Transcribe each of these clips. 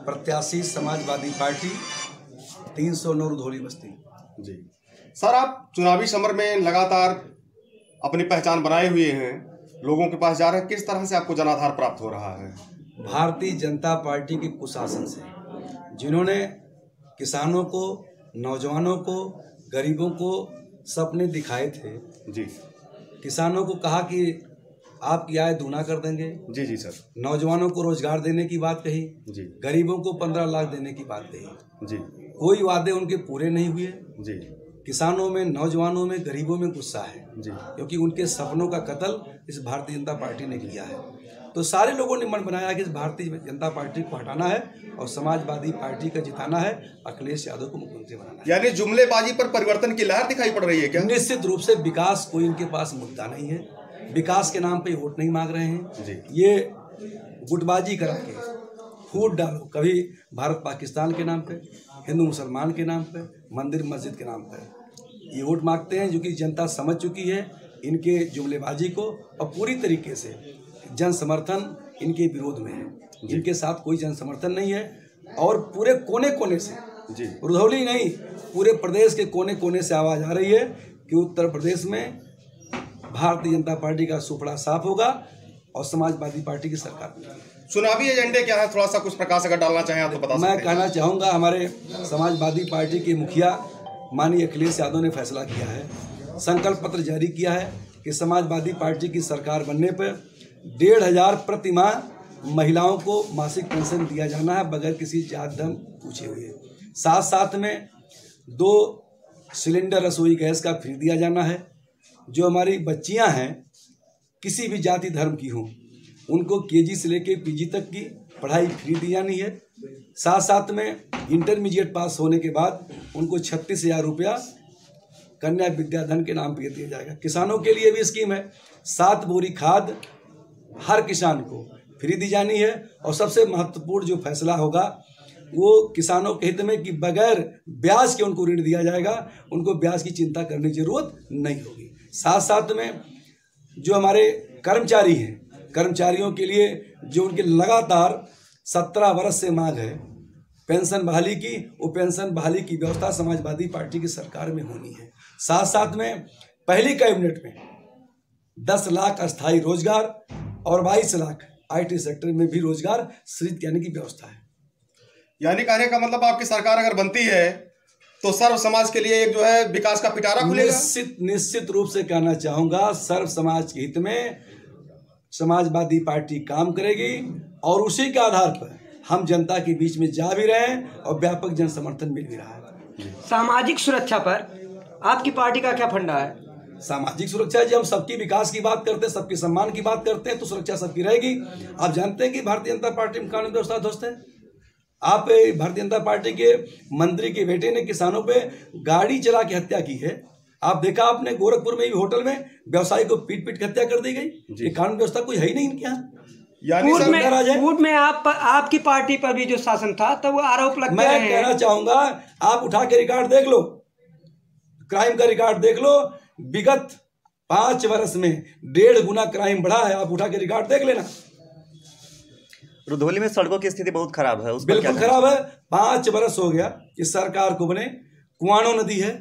प्रत्याशी समाजवादी पार्टी 309 रुधौली बस्ती। जी सर, आप चुनावी समर में लगातार अपनी पहचान बनाए हुए हैं, लोगों के पास जा रहे हैं, किस तरह से आपको जनाधार प्राप्त हो रहा है? भारतीय जनता पार्टी के कुशासन से, जिन्होंने किसानों को, नौजवानों को, गरीबों को सपने दिखाए थे। जी, किसानों को कहा कि आपकी आय दूना कर देंगे। जी जी सर। नौजवानों को रोजगार देने की बात कही। जी। गरीबों को 15 लाख देने की बात कही। जी। कोई वादे उनके पूरे नहीं हुए। जी। किसानों में, नौजवानों में, गरीबों में गुस्सा है। जी। क्योंकि उनके सपनों का कत्ल इस भारतीय जनता पार्टी ने किया है। तो सारे लोगों ने मन बनाया कि इस भारतीय जनता पार्टी को हटाना है और समाजवादी पार्टी का जिताना है, अखिलेश यादव को मुख्यमंत्री बनाना है। यानी जुमलेबाजी पर परिवर्तन की लहर दिखाई पड़ रही है क्या? निश्चित रूप से विकास कोई इनके पास मुद्दा नहीं है। विकास के नाम पे वोट नहीं मांग रहे हैं जी। ये गुटबाजी करा के फूट डालो, कभी भारत पाकिस्तान के नाम पे, हिंदू मुसलमान के नाम पे, मंदिर मस्जिद के नाम पे ये वोट मांगते हैं, जो कि जनता समझ चुकी है इनके जुमलेबाजी को, और पूरी तरीके से जन समर्थन इनके विरोध में है। इनके साथ कोई जन समर्थन नहीं है। और पूरे कोने कोने से जी, रुधौली नहीं, पूरे प्रदेश के कोने कोने से आवाज आ रही है कि उत्तर प्रदेश में भारतीय जनता पार्टी का सुपड़ा साफ होगा और समाजवादी पार्टी की सरकार बनेगी। चुनावी एजेंडे क्या है, थोड़ा सा कुछ प्रकाश अगर डालना चाहें आप तो बता सकते हैं। मैं कहना चाहूँगा, हमारे समाजवादी पार्टी के मुखिया माननीय अखिलेश यादव ने फैसला किया है, संकल्प पत्र जारी किया है कि समाजवादी पार्टी की सरकार बनने पर 1,500 प्रति माह महिलाओं को मासिक पेंशन दिया जाना है, बगैर किसी जात धर्म पूछे हुए। साथ साथ में 2 सिलेंडर रसोई गैस का फ्री दिया जाना है। जो हमारी बच्चियां हैं, किसी भी जाति धर्म की हों, उनको केजी से लेकर पीजी तक की पढ़ाई फ्री दी जानी है। साथ साथ में इंटरमीडिएट पास होने के बाद उनको 36,000 रुपया कन्या विद्याधन के नाम पर दिया जाएगा। किसानों के लिए भी स्कीम है, 7 बोरी खाद हर किसान को फ्री दी जानी है। और सबसे महत्वपूर्ण जो फैसला होगा वो किसानों के हित में कि बगैर ब्याज के उनको ऋण दिया जाएगा, उनको ब्याज की चिंता करने की जरूरत नहीं होगी। साथ साथ में जो हमारे कर्मचारी हैं, कर्मचारियों के लिए जो उनके लगातार 17 वर्ष से मांग है पेंशन बहाली की, वो पेंशन बहाली की व्यवस्था समाजवादी पार्टी की सरकार में होनी है। साथ साथ में पहली कैबिनेट में 10 लाख अस्थायी रोजगार और 22 लाख IT सेक्टर में भी रोजगार सृजित करने की व्यवस्था है। यानी कहने का मतलब आपकी सरकार अगर बनती है तो सर्व समाज के लिए एक जो है विकास का पिटारा खुलेगा। निश्चित रूप से कहना चाहूंगा, सर्व समाज के हित में समाजवादी पार्टी काम करेगी और उसी के आधार पर हम जनता के बीच में जा भी रहे हैं और व्यापक जन समर्थन मिल भी रहा है। सामाजिक सुरक्षा पर आपकी पार्टी का क्या फंडा है? सामाजिक सुरक्षा, जब हम सबकी विकास की बात करते हैं, सबके सम्मान की बात करते हैं, तो सुरक्षा सबकी रहेगी। आप जानते हैं कि भारतीय जनता पार्टी में कानून व्यवस्था ध्वस्त है। आप भारतीय जनता पार्टी के मंत्री के बेटे ने किसानों पे गाड़ी चला के हत्या की है। आप देखा आपने, गोरखपुर में भी होटल में व्यवसायी को पीट पीट के हत्या कर दी गई। ये कानून व्यवस्था कोई है ही नहीं इनके यहाँ। पूर्व में आपकी पार्टी पर भी जो शासन था तब वो आरोप लगते हैं। मैं कहना चाहूंगा, आप उठा के रिकॉर्ड देख लो, क्राइम का रिकॉर्ड देख लो, विगत 5 वर्ष में 1.5 गुना क्राइम बढ़ा है। आप उठा के रिकॉर्ड देख लेना। रुधौली में सड़कों की स्थिति बहुत खराब है, बिल्कुल खराब है। 5 वर्ष हो गया इस सरकार को बने। कुआनो नदी है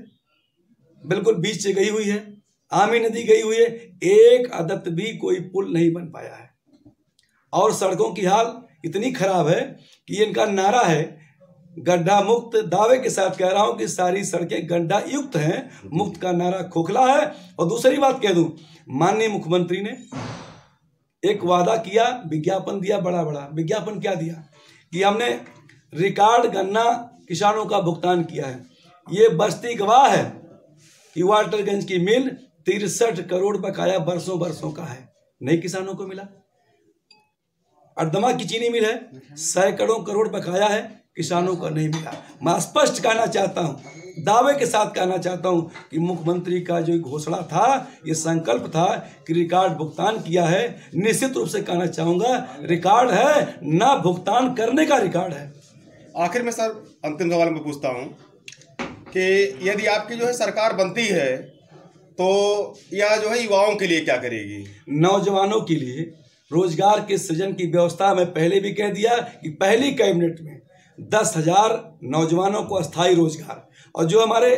बिल्कुल बीच से गई हुई है, आमी नदी गई हुई है, एक अदत भी कोई पुल नहीं बन पाया है। और सड़कों की हाल इतनी खराब है कि इनका नारा है गड्ढा मुक्त। दावे के साथ कह रहा हूं कि सारी सड़कें गड्ढा युक्त हैं। मुक्त का नारा खोखला है। और दूसरी बात कह दूं, माननीय मुख्यमंत्री ने एक वादा किया, विज्ञापन दिया, बड़ा बड़ा विज्ञापन क्या दिया कि हमने रिकॉर्ड गन्ना किसानों का भुगतान किया है। ये बस्ती गवाह है कि वाटरगंज की मिल 63 करोड़ बकाया वर्षों वर्षों का है, नहीं किसानों को मिला। अर्दमा की चीनी मिल है, सैकड़ों करोड़ बकाया है, किसानों को नहीं मिला। मैं स्पष्ट कहना चाहता हूं, दावे के साथ कहना चाहता हूं कि मुख्यमंत्री का जो घोषणा था, ये संकल्प था कि रिकॉर्ड भुगतान किया है। निश्चित रूप से कहना चाहूंगा, रिकॉर्ड है ना, भुगतान करने का रिकॉर्ड है। आखिर में सर अंतिम सवाल मैं पूछता हूं कि यदि आपकी जो है सरकार बनती है तो यह जो है युवाओं के लिए क्या करेगी? नौजवानों के लिए रोजगार के सृजन की व्यवस्था मैं पहले भी कह दिया कि पहली कैबिनेट में 10,000 नौजवानों को अस्थायी रोजगार, और जो हमारे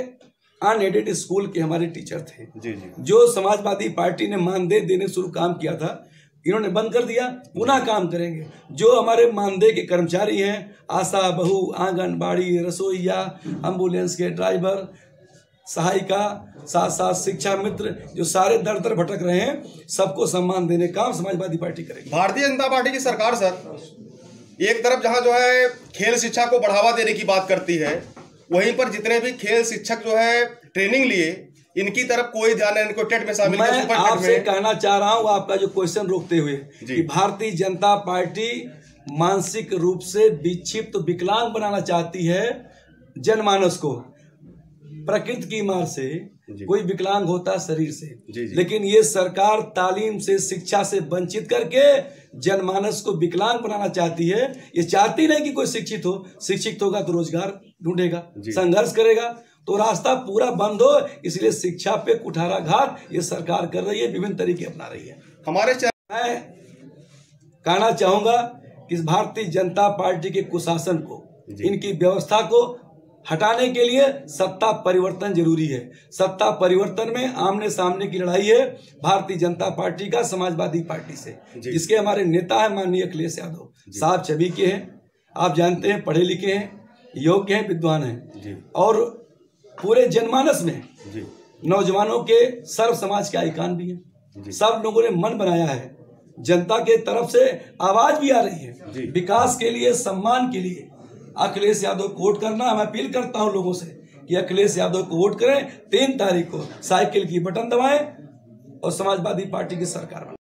अनएडेड स्कूल के हमारे टीचर थे, जी जी, जो समाजवादी पार्टी ने मानदेय देने शुरू काम किया था, इन्होंने बंद कर दिया, पुनः काम करेंगे। जो हमारे मानदेय के कर्मचारी हैं, आशा बहू, आंगनबाड़ी, रसोईया, एम्बुलेंस के ड्राइवर, सहायिका, साथ साथ शिक्षा मित्र, जो सारे दर दर भटक रहे हैं, सबको सम्मान देने का काम समाजवादी पार्टी करेगी। भारतीय जनता पार्टी की सरकार सर एक तरफ जहां जो है खेल शिक्षा को बढ़ावा देने की बात करती है, वहीं पर जितने भी खेल शिक्षक जो है ट्रेनिंग लिए, इनकी तरफ कोई ध्यान नहीं, इनको टेट में शामिल किया। मैं आपसे कहना चाह रहा हूं, आपका जो क्वेश्चन रोकते हुए, कि भारतीय जनता पार्टी मानसिक रूप से विक्षिप्त तो विकलांग बनाना चाहती है जनमानस को। प्रकृति की मार से कोई विकलांग होता है शरीर से, लेकिन ये सरकार तालीम से, शिक्षा से वंचित करके जनमानस को विकलांग बनाना चाहती है। ये चाहती नहीं कि कोई शिक्षित हो, शिक्षित होगा तो रोजगार ढूंढेगा, संघर्ष करेगा, तो रास्ता पूरा बंद हो। इसलिए शिक्षा पे कुठाराघात ये सरकार कर रही है, विभिन्न तरीके अपना रही है। मैं कहना चाहूंगा कि भारतीय जनता पार्टी के कुशासन को, इनकी व्यवस्था को हटाने के लिए सत्ता परिवर्तन जरूरी है। सत्ता परिवर्तन में आमने सामने की लड़ाई है भारतीय जनता पार्टी का समाजवादी पार्टी से, जिसके हमारे नेता है माननीय अखिलेश यादव साहब, छवि के हैं, आप जानते हैं, पढ़े लिखे हैं, योग्य हैं, विद्वान हैं, और पूरे जनमानस में नौजवानों के सर्व समाज के आइकान भी हैं। सब लोगों ने मन बनाया है, जनता के तरफ से आवाज भी आ रही है विकास के लिए, सम्मान के लिए। अखिलेश यादव को वोट करना, मैं अपील करता हूं लोगों से कि अखिलेश यादव को वोट करें। 3 तारीख को साइकिल की बटन दबाएं और समाजवादी पार्टी की सरकार बनाएं।